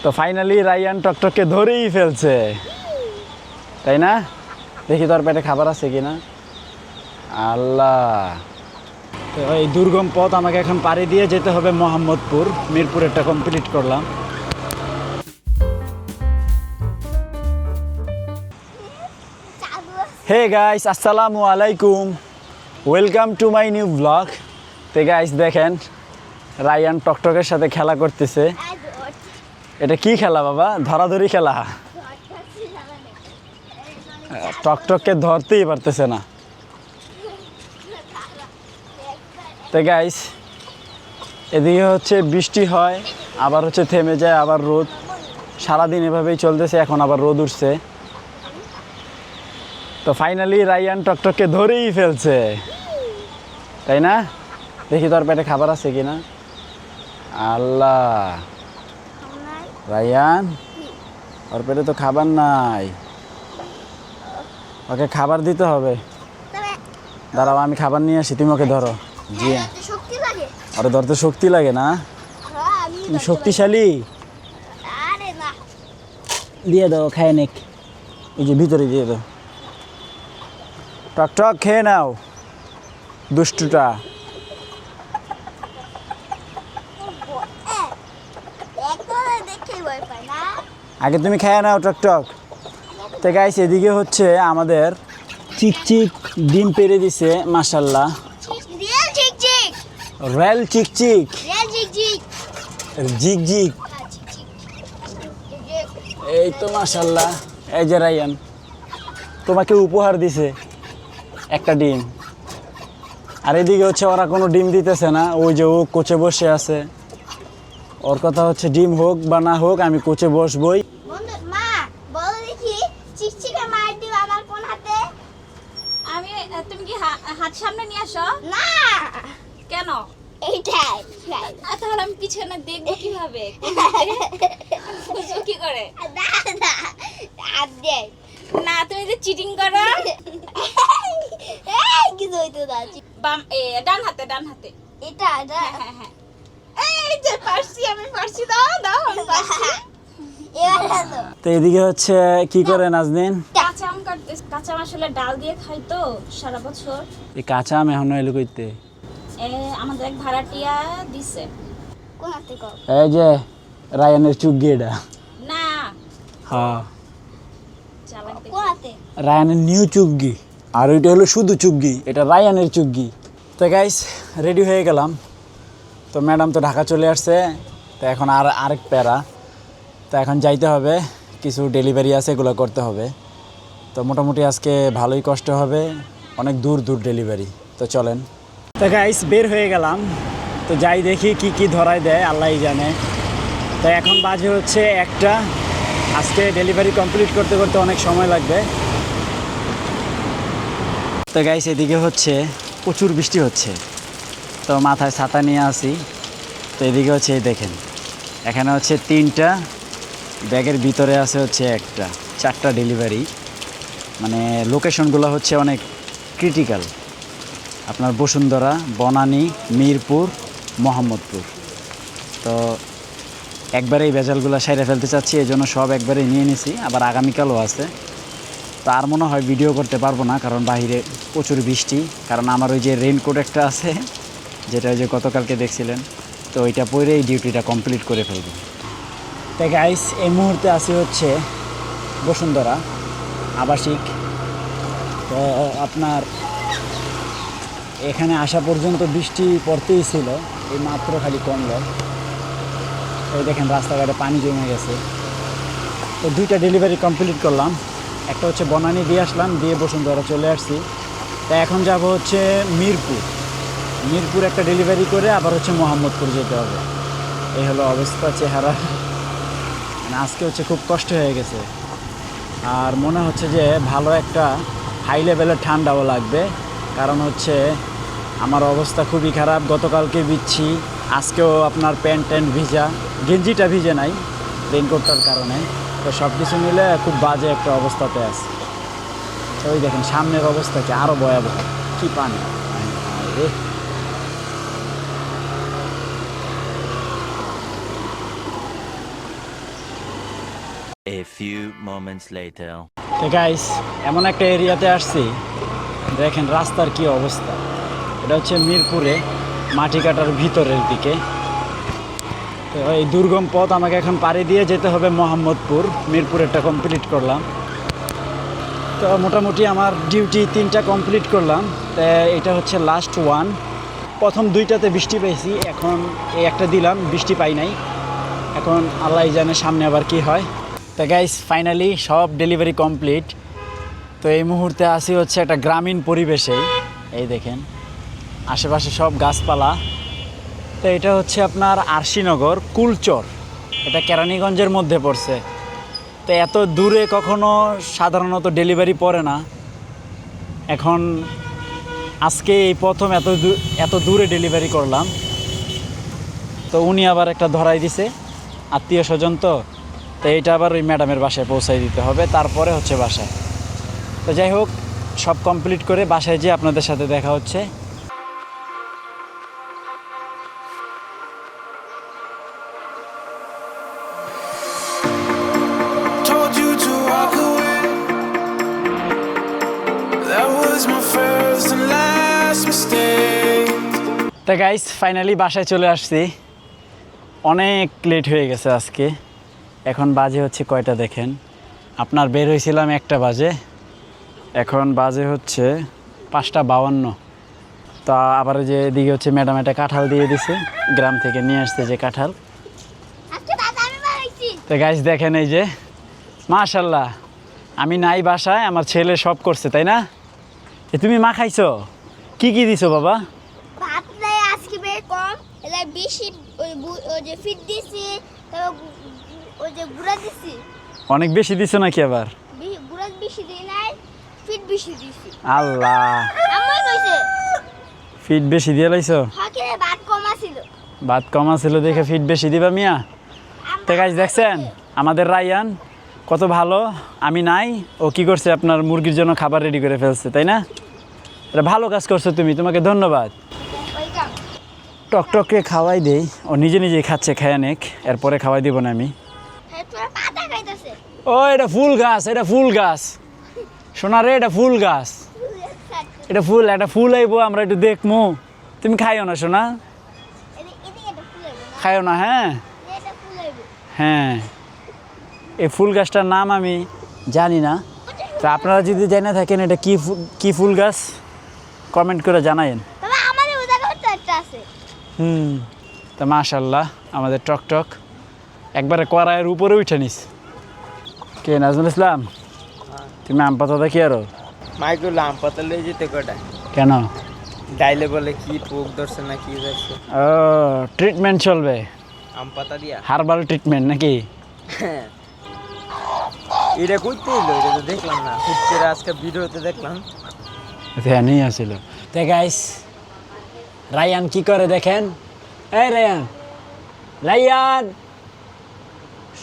তো finally Ryan টকটককে ধরেই ফেলছে, তাই না? দেখি তোর পেটে খাবার আছে কিনা। আল্লাহ, তো এই দুর্গম পথ আমাকে এখন পাড়ি দিয়ে যেতে হবে মোহাম্মদপুর। মিরপুরেরটা কমপ্লিট করলাম। হে গাইস, আসসালামু আলাইকুম, welcome to my new blog. তো গাইস দেখেন, রায়ান টকটকের সাথে খেলা করতেছে। এটা কি খেলা বাবা? ধরাধরি খেলা। টকটককে ধরতেই পারতেছে না। তো গাইস এদিকে হচ্ছে বৃষ্টি হয়, আবার হচ্ছে থেমে যায়, আবার রোদ। সারাদিন এভাবেই চলতেছে, এখন আবার রোদ উঠছে। তো ফাইনালি রায়ান টকটককে ধরেই ফেলছে, তাই না? দেখি তোর পেটে খাবার আছে কিনা। আল্লাহ, রায়ান ওর পেটে তো খাবার নাই, ওকে খাবার দিতে হবে। দাঁড়াও, আমি খাবার নিয়ে আসি, তুমি ওকে ধরো। জি, আরে ধরতে শক্তি লাগে না? তুমি শক্তিশালী। দিয়ে দাও, খায় নেক, এই যে ভিতরে দিয়ে দাও। টকটক খেয়ে নাও, দুষ্টুটা। আগে তুমি খেয়ে নাও টকটক। তো গাইস এদিকে হচ্ছে আমাদের চিকচিক ডিম পেড়ে দিছে, মাশাল্লাহ। রেল চিকচিক, জিক জিক, এই তো মাশাল্লাহ। এই যে রায়ান তোমাকে উপহার দিছে একটা ডিম। আর এদিকে হচ্ছে ওরা কোনো ডিম দিতেছে না, ওই যে ও কোচে বসে আছে। ওর কথা হচ্ছে ডিম হোক বা না হোক, আমি কোচে বসবই। তুমি কি হাত সামনে নিয়ে আসো? না, কেন? এইটাই তাহলে আমি পিছনে দেখবো কিভাবে? বুঝবো কি করে? না না, হাত দে না, তুমি যে চিটিং করো। এই কিছু হইতো না। বাম ডান হাতে, ডান হাতে। এটা এটা হ্যাঁ হ্যাঁ, এই যে পারছি, আমি পারছি। দাও দাও, আমি পারছি। এবার তো তো এদিকে হচ্ছে কি করে নাজনীন? কাঁচা আম কাটতে, কাঁচা আম আসলে ডাল দিয়ে খাই তো সারা বছর। এই কাঁচা আম এখনো এলো কইতে? আমাদের এক ভাড়াটিয়া দিছে। কোন হাতে কর? এই যে রায়ানের চুগ্গি, এটা। না, হ্যাঁ, চালাক দেখে। কোন হাতে? রায়ানের নিউ চুগ্গি। আর ওইটা হলো শুধু চুগ্গি, এটা রায়ানের চুগ্গি। তো গাইস রেডি হয়ে গেলাম। তো ম্যাডাম তো ঢাকা চলে আসছে, তো এখন আরেক প্যারা। তো এখন যাইতে হবে, কিছু ডেলিভারি আছে, এগুলো করতে হবে। তো মোটামুটি আজকে ভালোই কষ্ট হবে, অনেক দূর দূর ডেলিভারি। তো চলেন। তো গাইস বের হয়ে গেলাম, তো যাই দেখি কি কি ধরায় দেয় আল্লাহই জানে। তো এখন বাজে হচ্ছে 1টা। আজকে ডেলিভারি কমপ্লিট করতে করতে অনেক সময় লাগবে। তো গাইস এদিকে হচ্ছে প্রচুর বৃষ্টি হচ্ছে, তো মাথায় ছাতা নিয়ে আসি। তো এদিকে হচ্ছে এই দেখেন, এখানে হচ্ছে 3টা ব্যাগের ভিতরে আছে হচ্ছে 1টা, 4টা ডেলিভারি। মানে লোকেশনগুলো হচ্ছে অনেক ক্রিটিক্যাল, আপনার বসুন্ধরা, বনানী, মিরপুর, মোহাম্মদপুর। তো একবারে এই ভেজালগুলো সাইরে ফেলতে চাচ্ছি, এই জন্য সব একবারে নিয়ে নিছি। আবার আগামীকালও আছে। তো আর মনে হয় ভিডিও করতে পারবো না, কারণ বাইরে প্রচুর বৃষ্টি। কারণ আমার ওই যে রেইনকোট একটা আছে, যেটা ওই যে গতকালকে দেখছিলেন, তো ওইটা পরে এই ডিউটিটা কমপ্লিট করে ফেলবো। তাই গাইস এই মুহূর্তে আসি হচ্ছে বসুন্ধরা আবাসিক। তো আপনার এখানে আসা পর্যন্ত বৃষ্টি পড়তেই ছিল, এই মাত্র খালি কমলো। এই দেখেন রাস্তাঘাটে পানি জমে গেছে। তো 2টা ডেলিভারি কমপ্লিট করলাম, একটা হচ্ছে বনানী দিয়ে আসলাম, দিয়ে বসুন্ধরা চলে আসছি। তা এখন যাব হচ্ছে মিরপুর একটা ডেলিভারি করে আবার হচ্ছে মোহাম্মদপুর যেতে হবে। এই হলো অবস্থা, চেহারা। মানে আজকে হচ্ছে খুব কষ্ট হয়ে গেছে। আর মনে হচ্ছে যে ভালো একটা হাই লেভেলের ঠান্ডাও লাগবে, কারণ হচ্ছে আমার অবস্থা খুবই খারাপ। গতকালকে ভিজছি, আজকেও আপনার প্যান্ট ভিজা, গেঞ্জিটা ভিজে নাই রেইনকোটটার কারণে। তো সব কিছু মিলে খুব বাজে একটা অবস্থাতে আছে। তো ওই দেখেন সামনের অবস্থা কি আরও ভয়াবহ, কি পানি। A few moments later. তো গাইস এমন একটা এরিয়াতে আসছি, দেখেন রাস্তার কি অবস্থা। এটা হচ্ছে মিরপুরে মাটি কাটার ভিতরের দিকে। তো এই দুর্গম পথ আমাকে এখন পাড়ি দিয়ে যেতে হবে মোহাম্মদপুর। মিরপুরেরটা কমপ্লিট করলাম, তো মোটামুটি আমার ডিউটি 3টা কমপ্লিট করলাম। তো এটা হচ্ছে লাস্ট ওয়ান। প্রথম 2টাতে বৃষ্টি পেয়েছি, এখন এই একটা দিলাম, বৃষ্টি পাই নাই। এখন আল্লাহ জানে সামনে আবার কি হয়। তো গাইস ফাইনালি সব ডেলিভারি কমপ্লিট। তো এই মুহূর্তে আসি হচ্ছে একটা গ্রামীণ পরিবেশে। এই দেখেন আশেপাশে সব গাছপালা। তো এটা হচ্ছে আপনার আরশিনগর কুলচর, এটা কেরানীগঞ্জের মধ্যে পড়ছে। তো এত দূরে কখনো সাধারণত ডেলিভারি পড়ে না, এখন আজকে এই প্রথম এত দূরে ডেলিভারি করলাম। তো উনি আবার একটা ধরাই দিছে, আত্মীয় স্বজন। তো এইটা আবার ওই ম্যাডামের বাসায় পৌঁছাই দিতে হবে, তারপরে হচ্ছে বাসায়। তো যাই হোক, সব কমপ্লিট করে বাসায় যেয়ে আপনাদের সাথে দেখা হচ্ছে। Told you to walk away. That was my first and last mistake. তো গাইস ফাইনালি বাসায় চলে আসছি। অনেক লেট হয়ে গেছে আজকে। এখন বাজে হচ্ছে কয়টা দেখেন, আপনার বের হয়েছিলাম 1টা বাজে, এখন বাজে হচ্ছে 5:52। তা আবার যে এদিকে হচ্ছে ম্যাডাম একটা কাঁঠাল দিয়ে দিছে, গ্রাম থেকে নিয়ে আসছে যে কাঁঠাল। আজকে দাদা আমি বানাইছি। তো গাইস দেখেন এই যে মাশাল্লাহ, আমি নাই বাসায়, আমার ছেলে সব করছে, তাই না? তুমি মা খাইছো? কি কি দিছো বাবা? ভাত নাই আজকে বের কম, এলা বেশি ওই যে ফিট দিছি, তারপর ওই যে গুড়া দিছি। অনেক বেশি দিছো নাকি আবার? গুড়া বেশি দিই নাই, ফিট বেশি দিছি। আল্লাহ, আমার কইছে ফিট বেশি দিয়ে লাইছো? হাকে ভাত কম আছিল। ভাত কম ছিল দেখে ফিট বেশি দিবা মিয়া। তো গাইস দেখছেন আমাদের রায়ান কত ভালো, আমি নাই, ও কি করছে আপনার মুরগির জন্য খাবার রেডি করে ফেলছে, তাই না? এটা ভালো কাজ করছো তুমি, তোমাকে ধন্যবাদ। ওইটা টকটককে খাওয়াই দেই, ও নিজে নিজেই খাচ্ছে, খায় অনেক, এরপরে খাওয়াই দিব না আমি। হ্যাঁ তোরা পাতা খাইতাছে। ও এটা ফুল গাছ, এটা ফুল গাছ, শোনা রে, এটা ফুল গাছ, এটা ফুল আইবো, আমরা একটু দেখমু। তুমি খাইও না শোনা, এদিকে এটা ফুলাইবো না, খাইও না। হ্যাঁ এটা ফুলাইবো। হ্যাঁ, এই ফুল গাছটার নাম আমি জানি না, তো আপনারা যদি জেনে থাকেন এটা কি ফুল গাছ কমেন্ট করে জানায়েন। বাবা আমাদের ওই জায়গায় তো একটা আছে। তো মাশাল্লাহ আমাদের টকটক একবারে কড়াইয়ের উপরে উঠে নিস। কে নাজমুল ইসলাম, তুমি আম পাতা দেখি আরো মাইগুলো আম পাতা লয়ে যেতে কটা কেন? ডাইলে বলে কি পোক ধরছে না কি ধরছে, ও ট্রিটমেন্ট চলবে, আম পাতা দিয়া। হার্বাল ট্রিটমেন্ট নাকি? এটা করতে এলো, এটা তো দেখলাম না, হুট আজকে ভিডিওতে দেখলাম। হ্যাঁ নিয়ে আসছিল। তো গাইস রায়ান কি করে দেখেন, এই রায়ান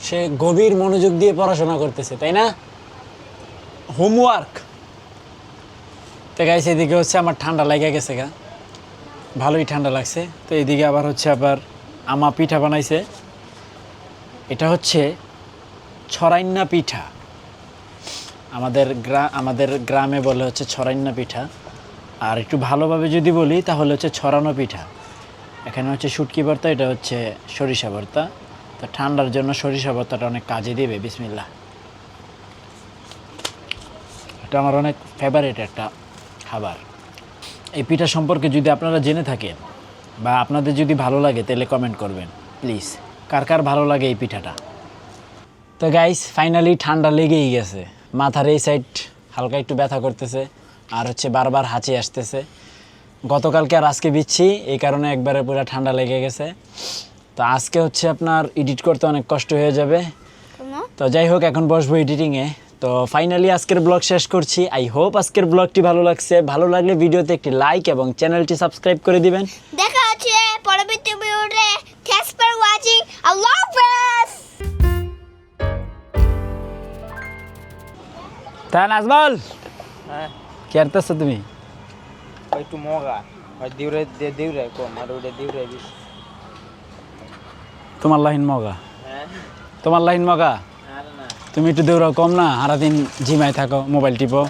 সে গভীর মনোযোগ দিয়ে পড়াশোনা করতেছে, তাই না? হোমওয়ার্ক। তো গাইস এদিকে হচ্ছে আমার ঠান্ডা লেগে গেছে গা, ভালোই ঠান্ডা লাগছে। তো এদিকে আবার হচ্ছে আবার আমা পিঠা বানাইছে, এটা হচ্ছে ছড়াইন্না পিঠা, আমাদের গ্রামে বলে হচ্ছে ছড়াইন্না পিঠা, আর একটু ভালোভাবে যদি বলি তাহলে হচ্ছে ছড়ানো পিঠা। এখানে হচ্ছে শুটকি ভর্তা, এটা হচ্ছে সরিষা ভর্তা। তো ঠান্ডার জন্য সরিষা ভর্তাটা অনেক কাজে দিবে। বিসমিল্লাহ, এটা আমার অনেক ফেভারিট একটা খাবার। এই পিঠা সম্পর্কে যদি আপনারা জেনে থাকেন বা আপনাদের যদি ভালো লাগে তাহলে কমেন্ট করবেন প্লিজ, কার কার ভালো লাগে এই পিঠাটা। তো গাইস ফাইনালি ঠান্ডা লেগেই গেছে, মাথার এই সাইড হালকা একটু ব্যথা করতেছে, আর হচ্ছে বারবার হাঁচি আসতেছে। গতকালকে আর আজকে বিচ্ছি, এই কারণে একবারে পুরো ঠান্ডা লেগে গেছে। তো আজকে হচ্ছে আপনার এডিট করতে অনেক কষ্ট হয়ে যাবে। তো যাই হোক এখন বসবো এডিটিংয়ে। তো ফাইনালি আজকের ব্লগ শেষ করছি। আই হোপ আজকের ব্লগটি ভালো লাগছে, ভালো লাগলে ভিডিওতে একটি লাইক এবং চ্যানেলটি সাবস্ক্রাইব করে দিবেন। দেখা হচ্ছে পরবর্তী ভিডিওতে। থ্যাঙ্কস ফর ওয়াচিং, আল্লাহ হাফেজ। তা নাজমল হ্যাঁ কি করতেছো তুমি? একটু মগা হয় দিউরে কম, আর ওটা দিউরে বেশি। তোমার লাইন মগা, হ্যাঁ তোমার লাইন মগা। আর না তুমি একটু দৌড়াও কম না, সারাদিন জিমায় থাকো, মোবাইল টিপো।